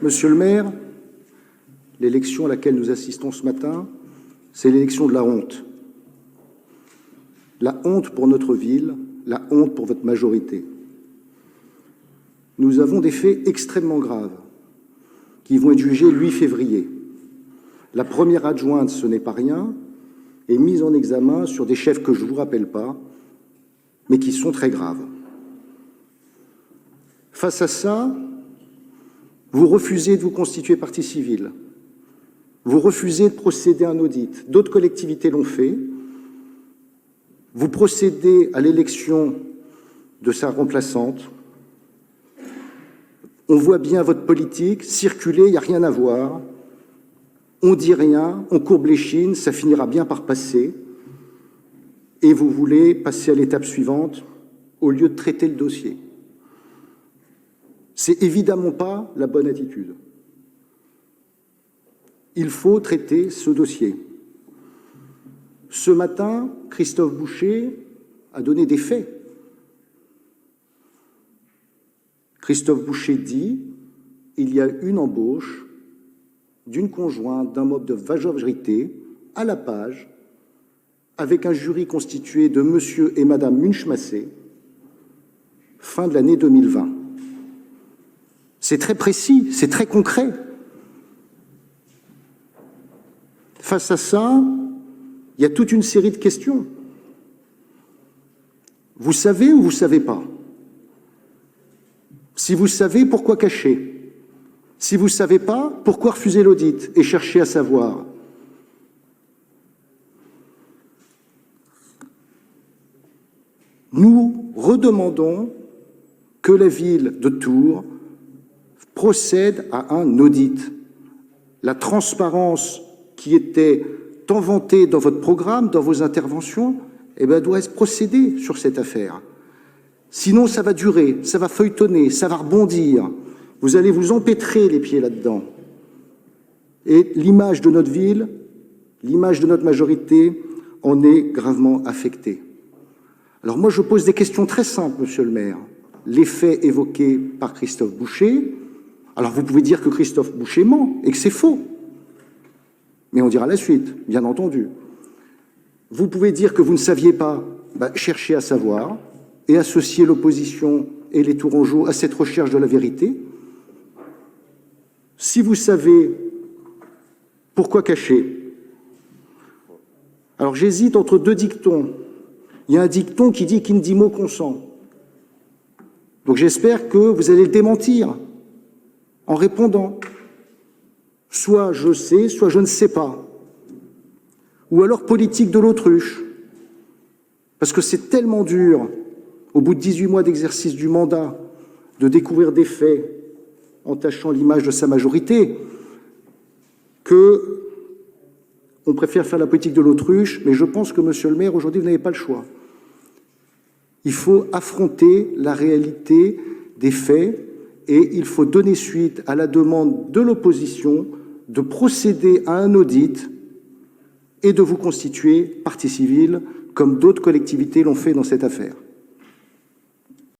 Monsieur le maire, l'élection à laquelle nous assistons ce matin, c'est l'élection de la honte. La honte pour notre ville, la honte pour votre majorité. Nous avons des faits extrêmement graves qui vont être jugés le 8 février. La première adjointe, ce n'est pas rien, est mise en examen sur des chefs que je ne vous rappelle pas, mais qui sont très graves. Face à ça, vous refusez de vous constituer partie civile. Vous refusez de procéder à un audit. D'autres collectivités l'ont fait. Vous procédez à l'élection de sa remplaçante. On voit bien votre politique circuler, il n'y a rien à voir. On dit rien, on courbe l'échine, ça finira bien par passer. Et vous voulez passer à l'étape suivante au lieu de traiter le dossier. C'est évidemment pas la bonne attitude. Il faut traiter ce dossier. Ce matin, Christophe Boucher a donné des faits. Christophe Boucher dit « Il y a une embauche d'une conjointe d'un mode de majorité à la page avec un jury constitué de monsieur et madame Munchmassé, fin de l'année 2020. » C'est très précis, c'est très concret. Face à ça, il y a toute une série de questions. Vous savez ou vous ne savez pas? Si vous savez, pourquoi cacher? Si vous ne savez pas, pourquoi refuser l'audit et chercher à savoir? Nous redemandons que la ville de Tours procède à un audit. La transparence qui était tant vantée dans votre programme, dans vos interventions, doit être procédée sur cette affaire. Sinon, ça va durer, ça va feuilletonner, ça va rebondir. Vous allez vous empêtrer les pieds là-dedans. Et l'image de notre ville, l'image de notre majorité en est gravement affectée. Alors moi, je pose des questions très simples, monsieur le maire. Les faits évoqués par Christophe Boucher, alors vous pouvez dire que Christophe Boucher ment et que c'est faux. Mais on dira la suite, bien entendu. Vous pouvez dire que vous ne saviez pas, cherchez à savoir et associer l'opposition et les Tourangeaux à cette recherche de la vérité. Si vous savez, pourquoi cacher? Alors j'hésite entre deux dictons. Il y a un dicton qui dit « qui ne dit mot consent ». Donc j'espère que vous allez le démentir en répondant. Soit je sais, soit je ne sais pas. Ou alors politique de l'autruche. Parce que c'est tellement dur, au bout de 18 mois d'exercice du mandat, de découvrir des faits entachant l'image de sa majorité, que on préfère faire la politique de l'autruche, mais je pense que, monsieur le maire, aujourd'hui, vous n'avez pas le choix. Il faut affronter la réalité des faits et il faut donner suite à la demande de l'opposition de procéder à un audit et de vous constituer partie civile, comme d'autres collectivités l'ont fait dans cette affaire.